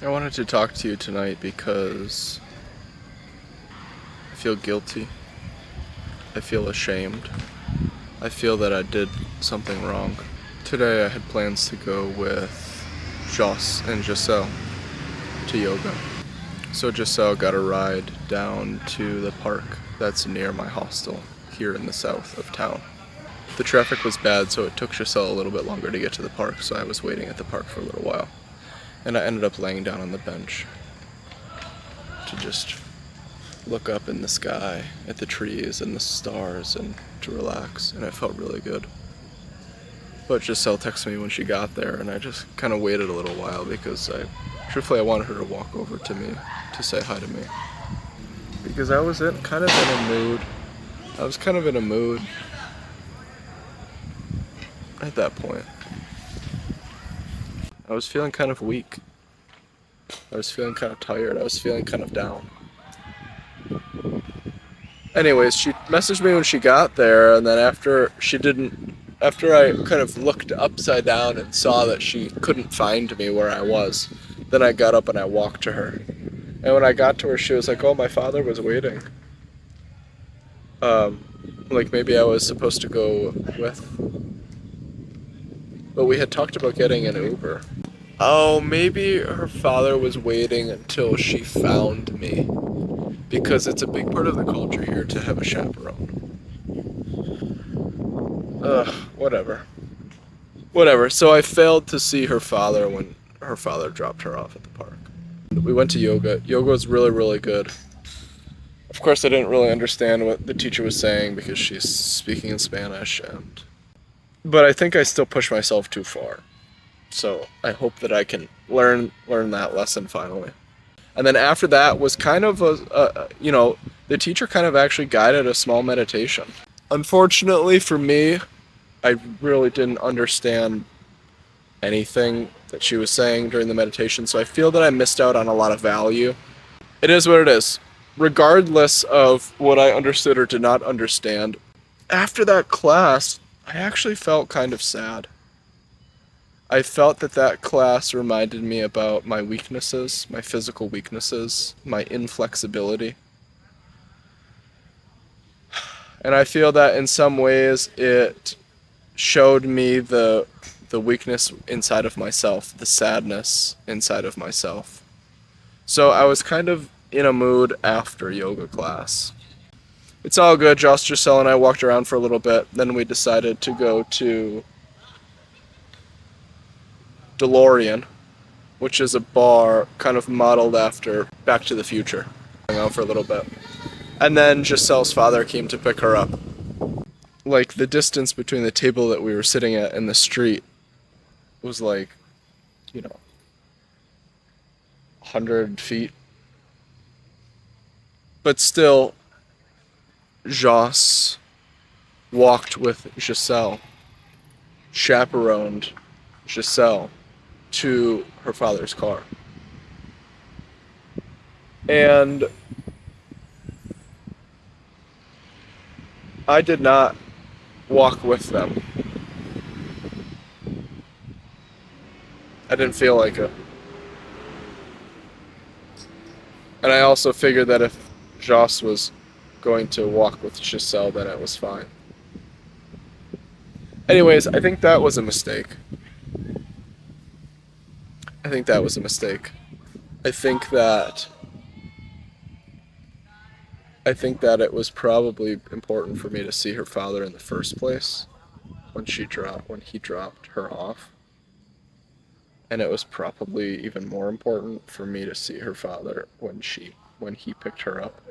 I wanted to talk to you tonight because I feel guilty. I feel ashamed. I feel that I did something wrong. Today I had plans to go with Joss and Giselle to yoga. So Giselle got a ride down to the park that's near my hostel here in the south of town. The traffic was bad, so it took Giselle a little bit longer to get to the park, so I was waiting at the park for a little while. And I ended up laying down on the bench to just look up in the sky at the trees and the stars and to relax, and it felt really good. But Giselle texted me when she got there, and I just kind of waited a little while because truthfully, I wanted her to walk over to me to say hi to me. Because I was kind of in a mood. I was kind of in a mood at that point. I was feeling kind of weak. I was feeling kind of tired. I was feeling kind of down. Anyways, she messaged me when she got there, and then after I kind of looked upside down and saw that she couldn't find me where I was, then I got up and I walked to her. And when I got to her, she was like, "Oh, my father was waiting. Like maybe I was supposed to go with, but we had talked about getting an Uber." Oh, maybe her father was waiting until she found me, because it's a big part of the culture here to have a chaperone. Ugh, whatever. Whatever. So I failed to see her father when her father dropped her off at the park. We went to yoga. Yoga was really, really good. Of course, I didn't really understand what the teacher was saying because she's speaking in Spanish, but I think I still pushed myself too far. So I hope that I can learn that lesson finally. And then after that was kind of the teacher kind of actually guided a small meditation. Unfortunately for me, I really didn't understand anything that she was saying during the meditation, so I feel that I missed out on a lot of value. It is what it is. Regardless of what I understood or did not understand, after that class, I actually felt kind of sad. I felt that that class reminded me about my weaknesses, my physical weaknesses, my inflexibility. And I feel that in some ways it showed me the weakness inside of myself, the sadness inside of myself. So I was kind of in a mood after yoga class. It's all good. Josh, Giselle, and I walked around for a little bit. Then we decided to go to DeLorean, which is a bar kind of modeled after Back to the Future. Hung out for a little bit. And then Giselle's father came to pick her up. Like, the distance between the table that we were sitting at and the street was like, 100 feet. But still, Joss walked with Giselle, chaperoned Giselle to her father's car. And I did not walk with them. I didn't feel like it. And I also figured that if Joss was going to walk with Giselle, then it was fine. Anyways, I think that was a mistake. I think that was a mistake. I think that I think that it was probably important for me to see her father in the first place when he dropped her off. And it was probably even more important for me to see her father when he picked her up.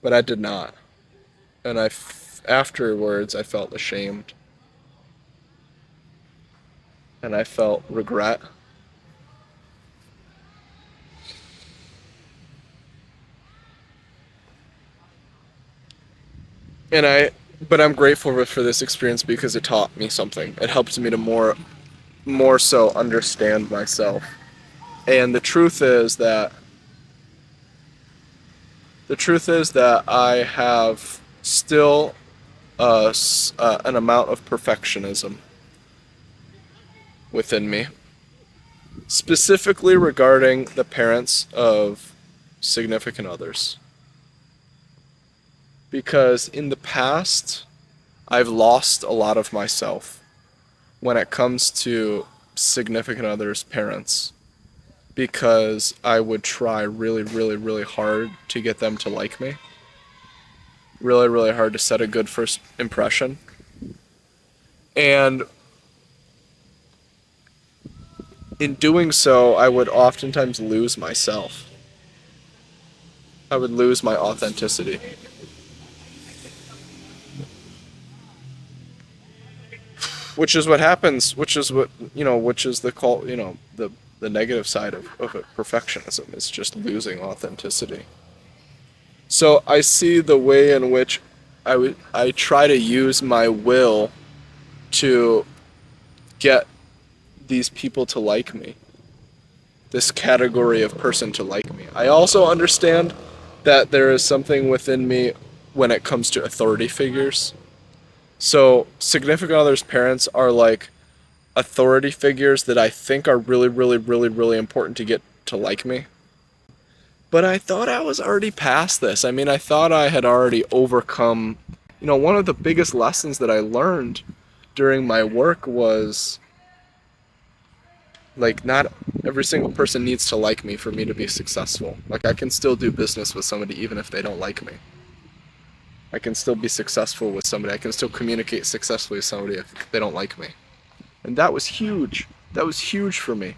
But I did not. And afterwards I felt ashamed. And I felt regret. But I'm grateful for this experience because it taught me something. It helped me to more so understand myself. And the truth is that I have still an amount of perfectionism within me. specifically regarding the parents of significant others. Because in the past, I've lost a lot of myself when it comes to significant others' parents. Because I would try really, really, really hard to get them to like me. Really, really hard to set a good first impression. And in doing so, I would oftentimes lose myself. I would lose my authenticity. Which is what happens, which is what, which is the negative side of it, perfectionism, is just losing authenticity. So I see the way in which I try to use my will to get these people to like me, this category of person to like me. I also understand that there is something within me when it comes to authority figures. So significant others' parents are like authority figures that I think are really, really, really, really important to get to like me. But I thought I was already past this. I mean, I thought I had already overcome, one of the biggest lessons that I learned during my work was, like, not every single person needs to like me for me to be successful. Like, I can still do business with somebody even if they don't like me. I can still be successful with somebody. I can still communicate successfully with somebody if they don't like me. And that was huge. That was huge for me.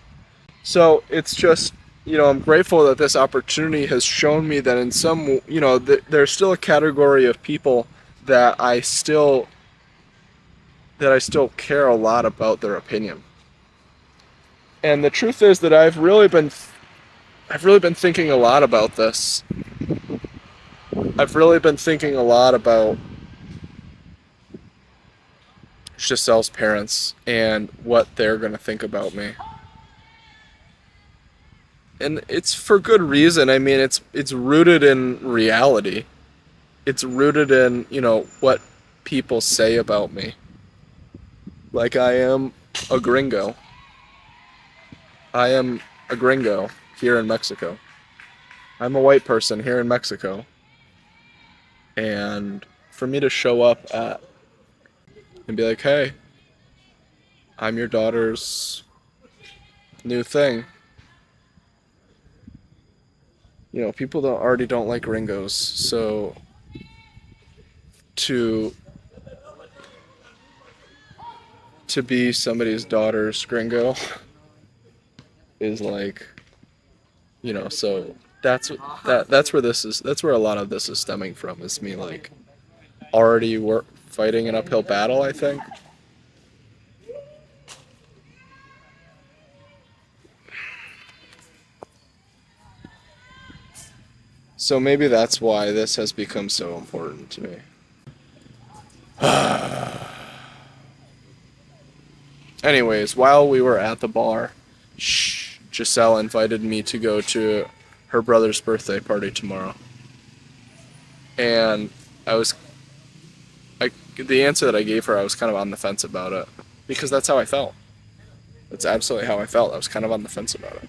So it's just, I'm grateful that this opportunity has shown me that in some, there's still a category of people that I still care a lot about their opinion. And the truth is that I've really been thinking a lot about this. I've really been thinking a lot about Giselle's parents and what they're going to think about me. And it's for good reason. I mean, it's rooted in reality. It's rooted in, what people say about me. Like, I am a gringo. I am a gringo here in Mexico. I'm a white person here in Mexico. And for me to show up and be like, hey, I'm your daughter's new thing. People already don't like gringos, so to be somebody's daughter's gringo is like, so that's where a lot of this is stemming from, is me, like, already fighting an uphill battle, I think. So maybe that's why this has become so important to me. Anyways, while we were at the bar, Giselle invited me to go to her brother's birthday party tomorrow. And the answer that I gave her, I was kind of on the fence about it. Because that's how I felt. That's absolutely how I felt. I was kind of on the fence about it.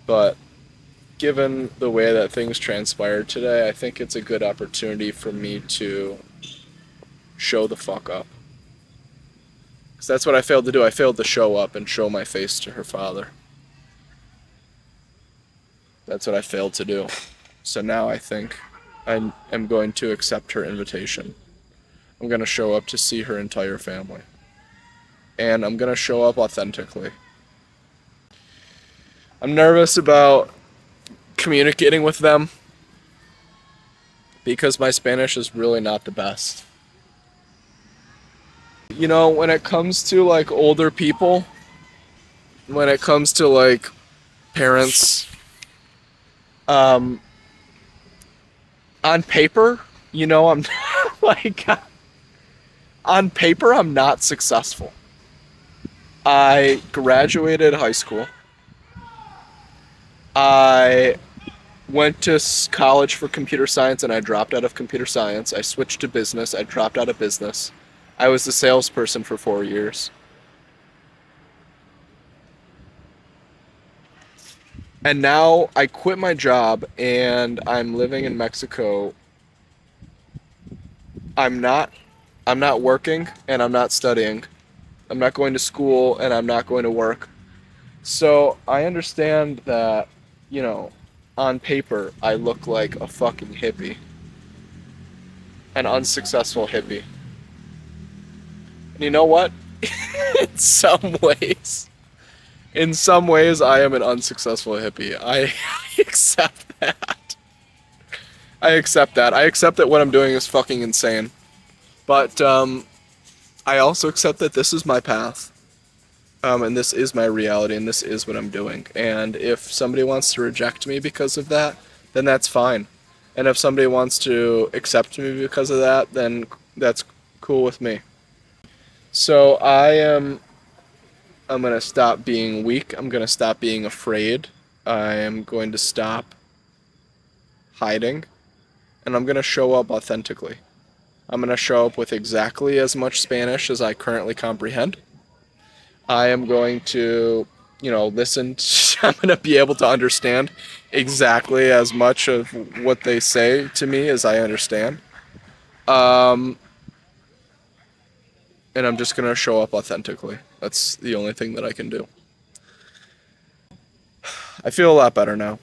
But given the way that things transpired today, I think it's a good opportunity for me to show the fuck up. Because that's what I failed to do. I failed to show up and show my face to her father. That's what I failed to do. So now I think I am going to accept her invitation. I'm going to show up to see her entire family. And I'm going to show up authentically. I'm nervous about communicating with them because my Spanish is really not the best. When it comes to, like, older people, when it comes to, like, parents, on paper, I'm like, on paper, I'm not successful. I graduated high school. I went to college for computer science and I dropped out of computer science. I switched to business. I dropped out of business. I was a salesperson for 4 years. And now I quit my job and I'm living in Mexico. I'm not I'm not working and I'm not studying. I'm not going to school and I'm not going to work. So I understand that, you know, on paper I look like a fucking hippie, an unsuccessful hippie. And you know what? in some ways, in some ways I am an unsuccessful hippie. I accept that. I accept that. I accept that what I'm doing is fucking insane. But I also accept that this is my path. And this is my reality, and this is what I'm doing. And if somebody wants to reject me because of that, then that's fine. And if somebody wants to accept me because of that, then that's cool with me. So I'm gonna stop being weak. I'm gonna stop being afraid. I am going to stop hiding, and I'm gonna show up authentically. I'm gonna show up with exactly as much Spanish as I currently comprehend. I am going to, listen. I'm going to be able to understand exactly as much of what they say to me as I understand. Um, and I'm just going to show up authentically. That's the only thing that I can do. I feel a lot better now.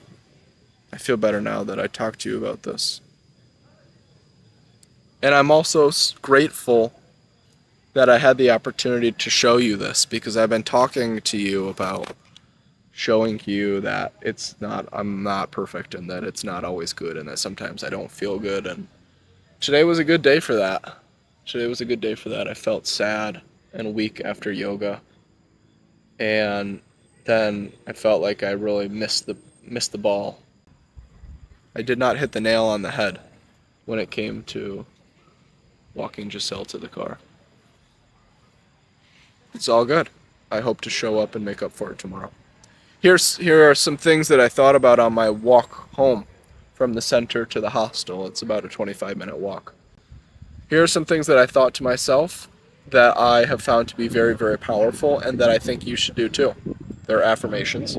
I feel better now that I talked to you about this. And I'm also grateful that I had the opportunity to show you this because I've been talking to you about showing you that I'm not perfect and that it's not always good and that sometimes I don't feel good. And today was a good day for that. Today was a good day for that. I felt sad and weak after yoga, and then I felt like I really missed the ball. I did not hit the nail on the head when it came to walking Giselle to the car. It's all good. I hope to show up and make up for it tomorrow. Here are some things that I thought about on my walk home from the center to the hostel. It's about a 25-minute walk. Here are some things that I thought to myself that I have found to be very, very powerful and that I think you should do too. They're affirmations.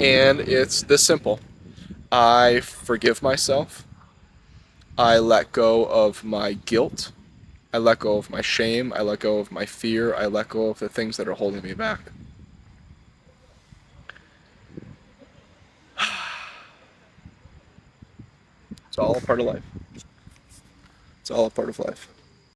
And it's this simple. I forgive myself. I let go of my guilt. I let go of my shame. I let go of my fear. I let go of the things that are holding me back. It's all a part of life. It's all a part of life.